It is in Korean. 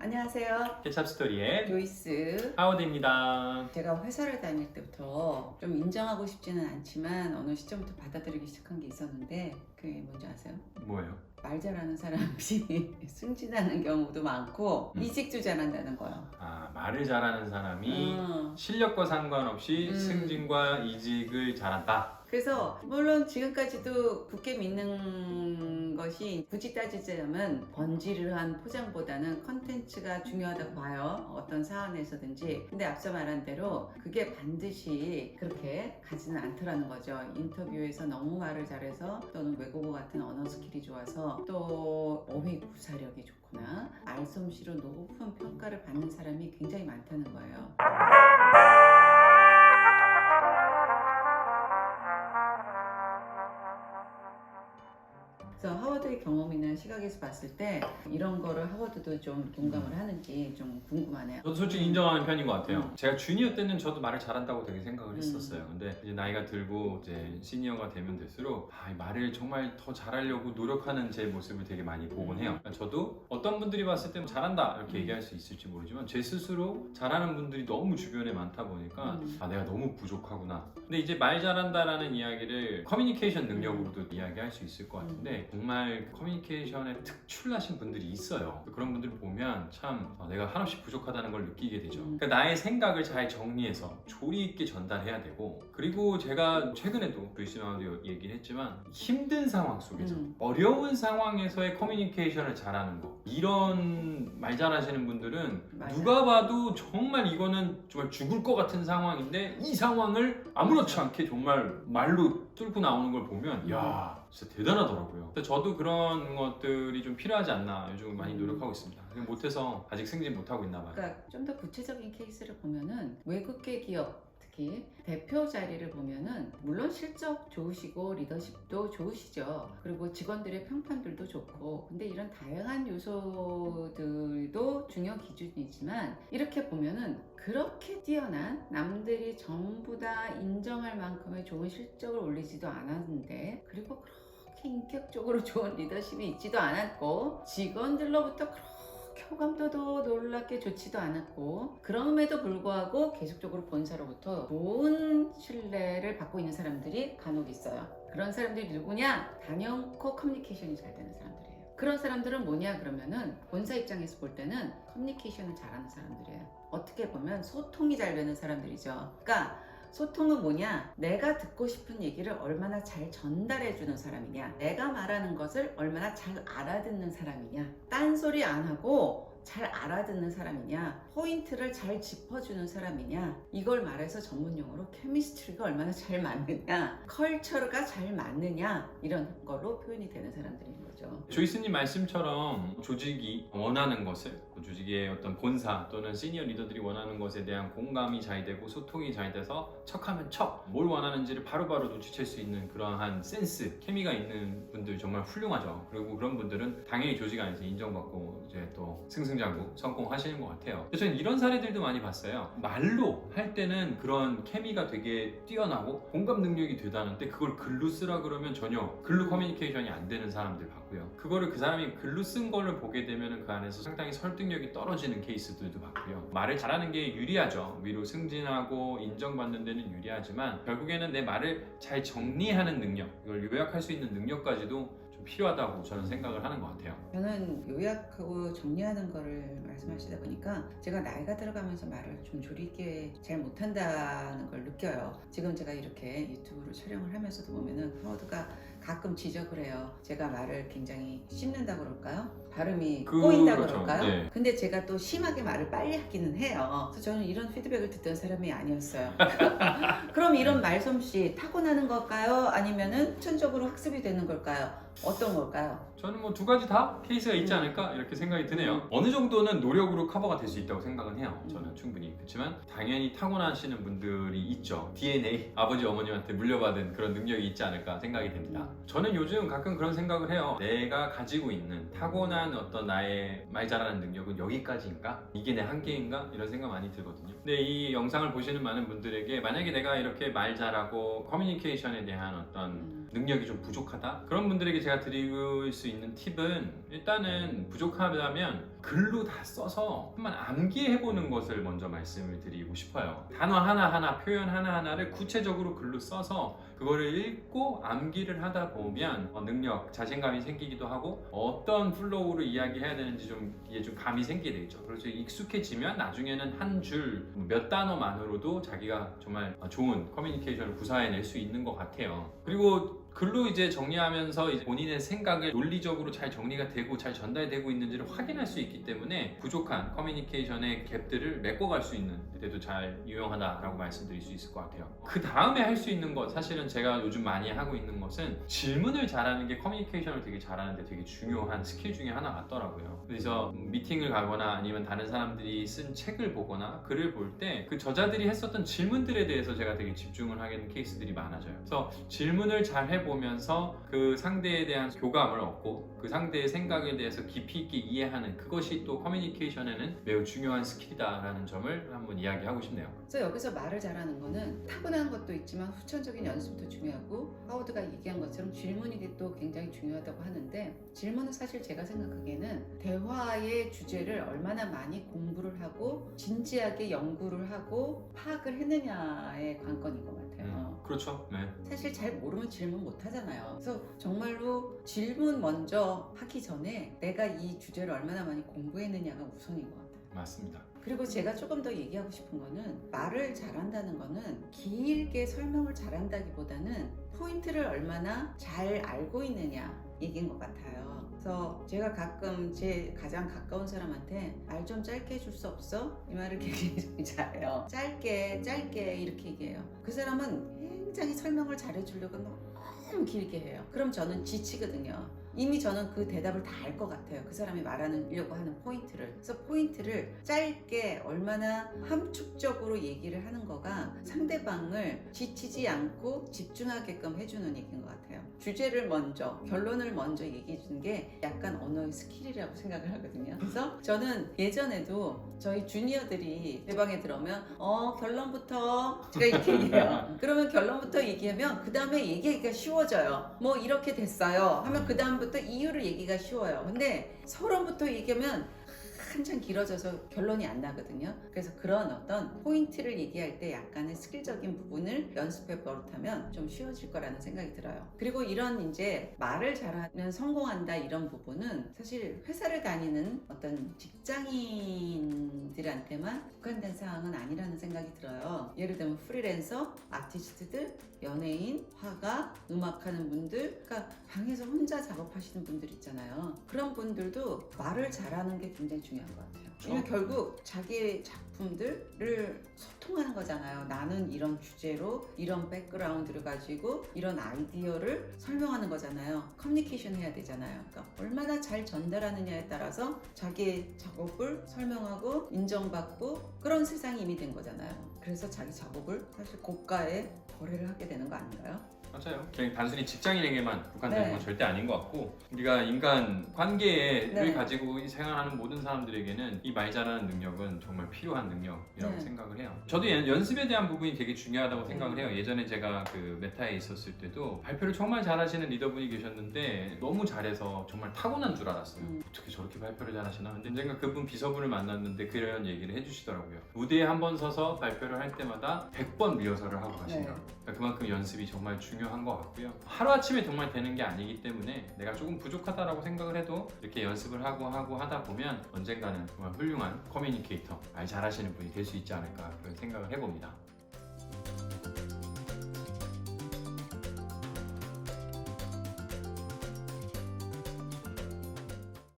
안녕하세요. 케찹 스토리의 조이스. 하워드입니다. 제가 회사를 다닐 때부터 좀 인정하고 싶지는 않지만 어느 시점부터 받아들이기 시작한 게 있었는데 그게 뭔지 아세요? 뭐예요? 말 잘하는 사람이 승진하는 경우도 많고 이직도 잘한다는 거예요. 말을 잘하는 사람이 실력과 상관없이 승진과 이직을 잘한다. 그래서 물론 지금까지도 굳게 믿는 것이 굳이 따지자면 번지르한 포장보다는 컨텐츠가 중요하다고 봐요. 어떤 사안에서든지. 근데 앞서 말한 대로 그게 반드시 그렇게 가지는 않더라는 거죠. 인터뷰에서 너무 말을 잘해서 또는 외국어 같은 언어 스킬이 좋아서 또 어휘 구사력이 좋거나 말솜씨로 높은 평가를 받는 사람이 굉장히 많다는 거예요. 그래서 하워드의 경험이나 시각에서 봤을 때 이런 거를 하워드도 좀 공감을 하는지 좀 궁금하네요. 저도 솔직히 인정하는 편인 것 같아요. 제가 주니어 때는 저도 말을 잘한다고 되게 생각을 했었어요. 근데 이제 나이가 들고 이제 시니어가 되면 될수록 이 말을 정말 더 잘하려고 노력하는 제 모습을 되게 많이 보곤 해요. 그러니까 저도 어떤 분들이 봤을 때 잘한다 이렇게 얘기할 수 있을지 모르지만 제 스스로 잘하는 분들이 너무 주변에 많다 보니까 내가 너무 부족하구나. 근데 이제 말 잘한다라는 이야기를 커뮤니케이션 능력으로도 이야기할 수 있을 것 같은데 정말 커뮤니케이션에 특출나신 분들이 있어요. 그런 분들을 보면 참 내가 한없이 부족하다는 걸 느끼게 되죠. 그러니까 나의 생각을 잘 정리해서 조리 있게 전달해야 되고, 그리고 제가 최근에도 조이스랑도 얘기를 했지만 힘든 상황 속에서 어려운 상황에서의 커뮤니케이션을 잘하는 거, 이런 말 잘하시는 분들은 맞아요. 누가 봐도 정말 이거는 정말 죽을 것 같은 상황인데 이 상황을 아무렇지 않게 정말 말로 뚫고 나오는 걸 보면 야 진짜 대단하더라고요. 근데 저도 그런 것들이 좀 필요하지 않나 요즘 많이 노력하고 있습니다. 못해서 아직 승진 못하고 있나 봐요. 그러니까 좀 더 구체적인 케이스를 보면은 외국계 기업 특히 대표 자리를 보면은 물론 실적 좋으시고 리더십도 좋으시죠. 그리고 직원들의 평판들도 좋고, 근데 이런 다양한 요소들도 중요 기준이지만 이렇게 보면은 그렇게 뛰어난, 남들이 전부 다 인정할 만큼의 좋은 실적을 올리지도 않았는데, 그리고 그렇게 인격적으로 좋은 리더십이 있지도 않았고, 직원들로부터 그렇게 호감도도 놀랍게 좋지도 않았고, 그럼에도 불구하고 계속적으로 본사로부터 좋은 신뢰를 받고 있는 사람들이 간혹 있어요. 그런 사람들이 누구냐? 단연코 커뮤니케이션이 잘 되는 사람들이에요. 그런 사람들은 뭐냐 그러면은 본사 입장에서 볼 때는 커뮤니케이션을 잘하는 사람들이에요. 어떻게 보면 소통이 잘 되는 사람들이죠. 그러니까 소통은 뭐냐? 내가 듣고 싶은 얘기를 얼마나 잘 전달해주는 사람이냐, 내가 말하는 것을 얼마나 잘 알아듣는 사람이냐, 딴소리 안 하고 잘 알아듣는 사람이냐, 포인트를 잘 짚어주는 사람이냐, 이걸 말해서 전문용어로 케미스트리가 얼마나 잘 맞느냐, 컬처가 잘 맞느냐, 이런 걸로 표현이 되는 사람들인 거죠. 조이스님 말씀처럼 조직이 원하는 것을, 조직의 어떤 본사 또는 시니어 리더들이 원하는 것에 대한 공감이 잘 되고 소통이 잘 돼서 척하면 척, 뭘 원하는지를 바로바로 눈치챌 수 있는 그러한 센스, 케미가 있는 분들 정말 훌륭하죠. 그리고 그런 분들은 당연히 조직 안에서 인정받고 이제 또 승승장구 성공하시는 것 같아요. 저는 이런 사례들도 많이 봤어요. 말로 할 때는 그런 케미가 되게 뛰어나고 공감 능력이 대단한데 그걸 글로 쓰라 그러면 전혀 글로 커뮤니케이션이 안 되는 사람들 봤고요. 그거를 그 사람이 글로 쓴 거를 보게 되면 그 안에서 상당히 설득력이 떨어지는 케이스들도 봤고요. 말을 잘하는 게 유리하죠. 위로 승진하고 인정받는 데는 유리하지만 결국에는 내 말을 잘 정리하는 능력, 이걸 요약할 수 있는 능력까지도 좀 필요하다고 저는 생각을 하는 것 같아요. 저는 요약하고 정리하는 거를 말씀하시다 보니까 제가 나이가 들어가면서 말을 좀 조리 있게 잘 못한다는 걸 느껴요. 지금 제가 이렇게 유튜브로 촬영을 하면서도 보면은 하워드가 가끔 지적을 해요. 제가 말을 굉장히 씹는다 그럴까요? 발음이 꼬인다 그렇죠. 그럴까요? 네. 근데 제가 또 심하게 말을 빨리 하기는 해요. 그래서 저는 이런 피드백을 듣던 사람이 아니었어요. 그럼 이런 말솜씨 타고나는 걸까요? 아니면은 천적으로 학습이 되는 걸까요? 어떤 걸까요? 저는 뭐 두 가지 다 케이스가 있지 않을까 이렇게 생각이 드네요. 어느 정도는 노력으로 커버가 될 수 있다고 생각은 해요. 저는 충분히. 그렇지만 당연히 타고나시는 분들이 있죠. DNA, 아버지 어머님한테 물려받은 그런 능력이 있지 않을까 생각이 됩니다. 저는 요즘 가끔 그런 생각을 해요. 내가 가지고 있는 타고난 어떤 나의 말 잘하는 능력은 여기까지인가? 이게 내 한계인가? 이런 생각 많이 들거든요. 근데 이 영상을 보시는 많은 분들에게 만약에 내가 이렇게 말 잘하고 커뮤니케이션에 대한 어떤 능력이 좀 부족하다? 그런 분들에게 제가 드릴 수 있는 팁은 일단은 부족하다면 글로 다 써서 한번 암기해보는 것을 먼저 말씀을 드리고 싶어요. 단어 하나하나, 표현 하나하나를 구체적으로 글로 써서 그거를 읽고 암기를 하다 보면 능력, 자신감이 생기기도 하고 어떤 플로우로 이야기해야 되는지 이게 좀 감이 생기게 되죠. 그래서 익숙해지면 나중에는 한 줄, 몇 단어만으로도 자기가 정말 좋은 커뮤니케이션을 구사해낼 수 있는 것 같아요. 그리고 글로 이제 정리하면서 이제 본인의 생각을 논리적으로 잘 정리가 되고 잘 전달되고 있는지를 확인할 수 있기 때문에 부족한 커뮤니케이션의 갭들을 메꿔갈 수 있는 데도 잘 유용하다라고 말씀드릴 수 있을 것 같아요. 그 다음에 할 수 있는 것, 사실은 제가 요즘 많이 하고 있는 것은 질문을 잘하는 게 커뮤니케이션을 되게 잘하는데 되게 중요한 스킬 중에 하나 같더라고요. 그래서 미팅을 가거나 아니면 다른 사람들이 쓴 책을 보거나 글을 볼 때 그 저자들이 했었던 질문들에 대해서 제가 되게 집중을 하게 되는 케이스들이 많아져요. 그래서 질문을 잘 해보면서 그 상대에 대한 교감을 얻고 그 상대의 생각에 대해서 깊이 있게 이해하는 그것이 또 커뮤니케이션에는 매우 중요한 스킬이다라는 점을 한번 이야기하고 싶네요. 그래서 여기서 말을 잘하는 거는 타고난 것도 있지만 후천적인 연습도 중요하고, 하워드가 얘기한 것처럼 질문이 또 굉장히 중요하다고 하는데, 질문은 사실 제가 생각하기에는 대화의 주제를 얼마나 많이 공부를 하고 진지하게 연구를 하고 파악을 했느냐의 관건인 것 같아요. 그렇죠. 네. 사실 잘 모르면 질문 못 하잖아요. 그래서 정말로 질문 먼저 하기 전에 내가 이 주제를 얼마나 많이 공부했느냐가 우선인 것 같아요. 맞습니다. 그리고 제가 조금 더 얘기하고 싶은 거는, 말을 잘한다는 거는 길게 설명을 잘한다기보다는 포인트를 얼마나 잘 알고 있느냐 얘기인 것 같아요. 그래서 제가 가끔 제 가장 가까운 사람한테 말 좀 짧게 해줄 수 없어? 이 말을 굉장히 잘해요. 짧게 이렇게 얘기해요. 그 사람은 굉장히 설명을 잘해주려고 너무 길게 해요. 그럼 저는 지치거든요. 이미 저는 그 대답을 다 알 것 같아요. 그 사람이 말하려고 하는 포인트를. 그래서 포인트를 짧게 얼마나 함축적으로 얘기를 하는 거가 상대방을 지치지 않고 집중하게끔 해주는 얘기인 것 같아요. 주제를 먼저, 결론을 먼저 얘기해 주는 게 약간 언어의 스킬이라고 생각을 하거든요. 그래서 저는 예전에도 저희 주니어들이 제 방에 들어오면 결론부터 제가 이렇게 얘기해요. 그러면 결론부터 얘기하면 그 다음에 얘기하기가 쉬워져요. 뭐 이렇게 됐어요 하면 그 다음부터 이유를 얘기가 쉬워요. 근데 서론부터 얘기하면 한참 길어져서 결론이 안 나거든요. 그래서 그런 어떤 포인트를 얘기할 때 약간의 스킬적인 부분을 연습해 버릇하면 좀 쉬워질 거라는 생각이 들어요. 그리고 이런 이제 말을 잘하면 성공한다 이런 부분은 사실 회사를 다니는 어떤 직장인들한테만 국한된 사항은 아니라는 생각이 들어요. 예를 들면 프리랜서, 아티스트들, 연예인, 화가, 음악하는 분들, 그러니까 방에서 혼자 작업하시는 분들 있잖아요. 그런 분들도 말을 잘하는 게 굉장히 중요한 것 같아요. 왜냐면 결국 자기의 작품들을 소통하는 거잖아요. 나는 이런 주제로 이런 백그라운드를 가지고 이런 아이디어를 설명하는 거잖아요. 커뮤니케이션 해야 되잖아요. 그러니까 얼마나 잘 전달하느냐에 따라서 자기의 작업을 설명하고 인정받고 그런 세상이 이미 된 거잖아요. 그래서 자기 작업을 사실 고가에 거래를 하게 되는 거 아닌가요? 맞아요. 그냥 단순히 직장인에게만 국한되는 네. 건 절대 아닌 것 같고, 우리가 인간 관계를 네. 가지고 생활하는 모든 사람들에게는 이 말 잘하는 능력은 정말 필요한 능력이라고 네. 생각을 해요. 저도 연습에 대한 부분이 되게 중요하다고 생각을 해요. 예전에 제가 그 메타에 있었을 때도 발표를 정말 잘하시는 리더분이 계셨는데 너무 잘해서 정말 타고난 줄 알았어요. 어떻게 저렇게 발표를 잘하시나? 근데 언젠가 그분 비서분을 만났는데 그런 얘기를 해주시더라고요. 무대에 한 번 서서 발표를 할 때마다 100번 리허설을 하고 가신다. 그러니까 그만큼 연습이 정말 중요한 것 같고요. 하루아침에 정말 되는 게 아니기 때문에 내가 조금 부족하다라고 생각을 해도 이렇게 연습을 하고 하다 보면 언젠가는 정말 훌륭한 커뮤니케이터, 말 잘하시는 분이 될 수 있지 않을까 그런 생각을 해봅니다.